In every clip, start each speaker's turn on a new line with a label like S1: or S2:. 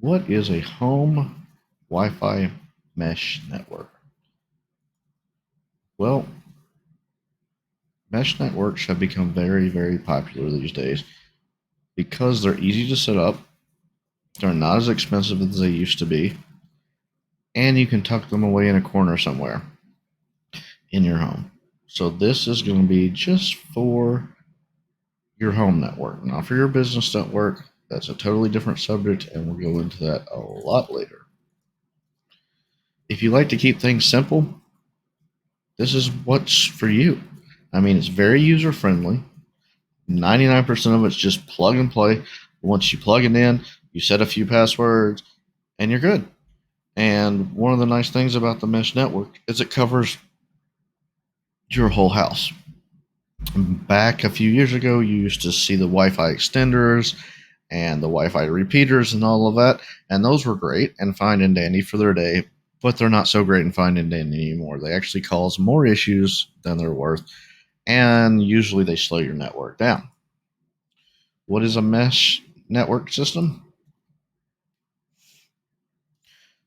S1: What is a home Wi-Fi mesh network? Well, mesh networks have become very, very popular these days because they're easy to set up, they're not as expensive as they used to be, and you can tuck them away in a corner somewhere in your home. So this is going to be just for your home network, not for your business network. That's a totally different subject, and we'll go into that a lot later. If you like to keep things simple, this is what's for you. I mean, it's very user friendly. 99% of it's just plug and play. Once you plug it in, you set a few passwords, and you're good. And one of the nice things about the mesh network is it covers your whole house. Back a few years ago, you used to see the Wi-Fi extenders and the Wi-Fi repeaters and all of that, and those were great and fine and dandy for their day, but they're not so great and fine and dandy anymore. They actually cause more issues than they're worth, and usually they slow your network down. What is a mesh network system?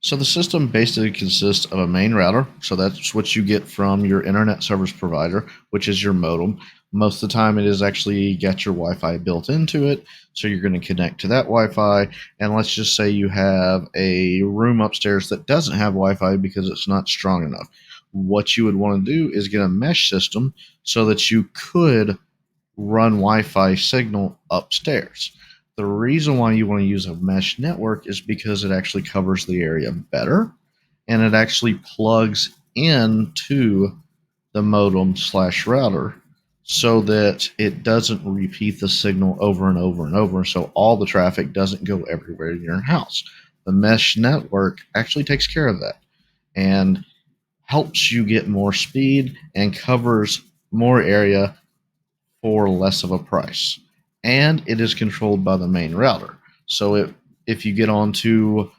S1: So the system basically consists of a main router. So that's what you get from your internet service provider, which is your modem. Most of the time, it is actually got your Wi-Fi built into it. So you're going to connect to that Wi-Fi. And let's just say you have a room upstairs that doesn't have Wi-Fi because it's not strong enough. What you would want to do is get a mesh system so that you could run Wi-Fi signal upstairs. The reason why you want to use a mesh network is because it actually covers the area better and it actually plugs into the modem slash router so that it doesn't repeat the signal over and over and over. So all the traffic doesn't go everywhere in your house. The mesh network actually takes care of that and helps you get more speed and covers more area for less of a price. And it is controlled by the main router. So if you get onto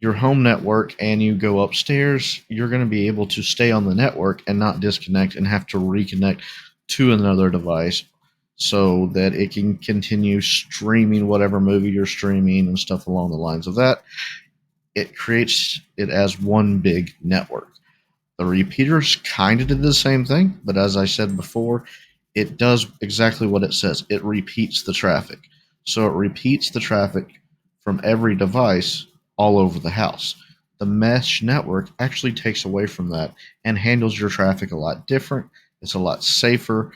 S1: your home network and you go upstairs, you're going to be able to stay on the network and not disconnect and have to reconnect to another device so that it can continue streaming whatever movie you're streaming and stuff along the lines of that. It creates it as one big network. The repeaters kind of did the same thing, but as I said before, it does exactly what it says. It repeats the traffic. So it repeats the traffic from every device all over the house. The mesh network actually takes away from that and handles your traffic a lot different. It's a lot safer,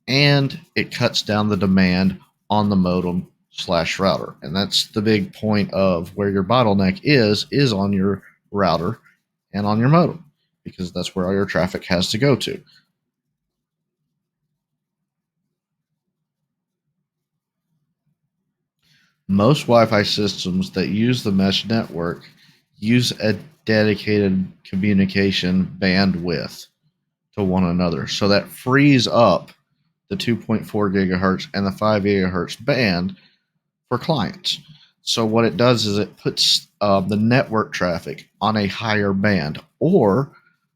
S1: and it cuts down the demand on the modem slash router. And that's the big point of where your bottleneck is on your router and on your modem, because that's where all your traffic has to go to. Most Wi-Fi systems that use the mesh network use a dedicated communication bandwidth to one another. So that frees up the 2.4 gigahertz and the 5 gigahertz band for clients. So what it does is it puts the network traffic on a higher band, or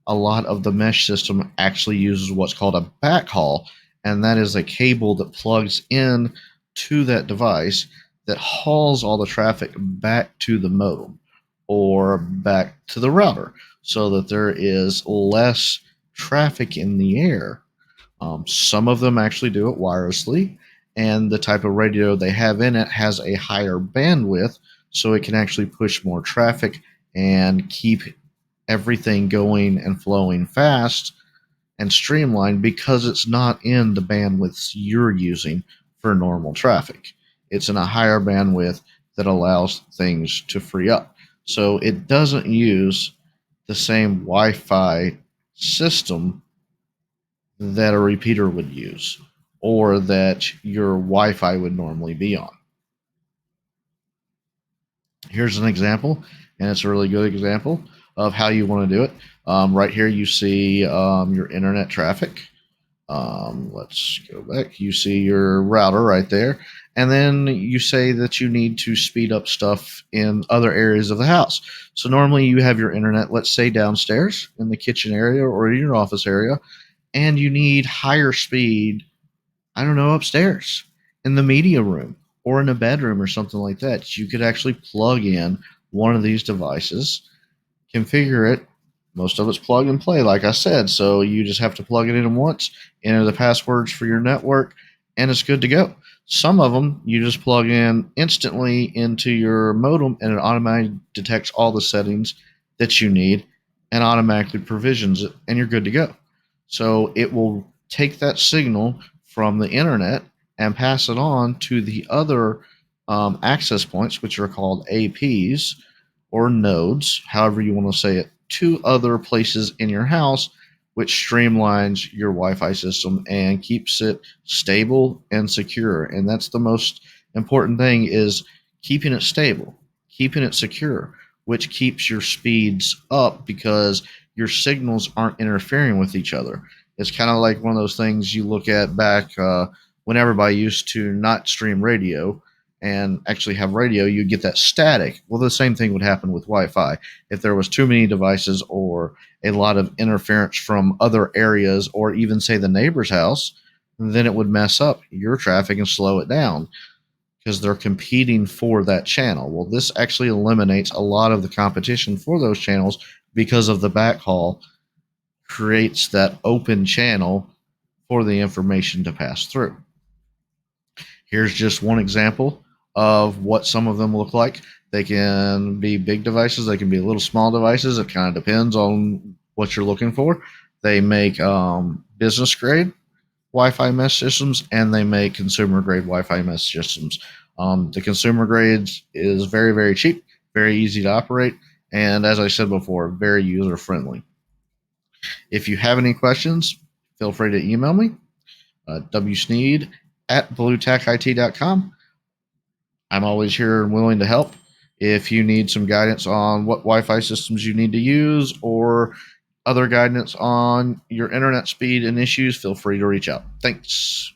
S1: a lot of the mesh system actually uses what's called a backhaul, and that is a cable that plugs in to that device that hauls all the traffic back to the modem or back to the router so that there is less traffic in the air. Some of them actually do it wirelessly, and the type of radio they have in it has a higher bandwidth, so it can actually push more traffic and keep everything going and flowing fast and streamlined because it's not in the bandwidths you're using for normal traffic. It's in a higher bandwidth that allows things to free up. So it doesn't use the same Wi Fi system that a repeater would use or that your Wi Fi would normally be on. Here's an example, and it's a really good example of how you want to do it. Right here, you see your internet traffic. Let's go back. You see your router right there. And then you say that you need to speed up stuff in other areas of the house. So normally you have your internet, let's say downstairs in the kitchen area or in your office area, and you need higher speed, I don't know, upstairs in the media room or in a bedroom or something like that. You could actually plug in one of these devices, configure it. Most of it's plug and play, like I said. So you just have to plug it in once, enter the passwords for your network, and it's good to go. Some of them you just plug in instantly into your modem, and it automatically detects all the settings that you need and automatically provisions it, and you're good to go. So it will take that signal from the internet and pass it on to the other access points, which are called APs or nodes, however you want to say it, to other places in your house, which streamlines your Wi-Fi system and keeps it stable and secure. And that's the most important thing, is keeping it stable, keeping it secure, which keeps your speeds up because your signals aren't interfering with each other. It's kind of like one of those things you look at back when everybody used to not stream radio and actually have radio, you get that static. Well, the same thing would happen with Wi-Fi. If there was too many devices or a lot of interference from other areas, or even say the neighbor's house, then it would mess up your traffic and slow it down because they're competing for that channel. Well, this actually eliminates a lot of the competition for those channels because of the backhaul creates that open channel for the information to pass through. Here's just one example of what some of them look like. They can be big devices, they can be little small devices. It kind of depends on what you're looking for. They make business grade Wi-Fi mesh systems, and they make consumer grade Wi-Fi mesh systems. The consumer grades is very, very cheap, very easy to operate, and as I said before, very user friendly. If you have any questions, feel free to email me, wsneed at bluetechit.com. I'm always here and willing to help. If you need some guidance on what Wi-Fi systems you need to use or other guidance on your internet speed and issues, feel free to reach out. Thanks.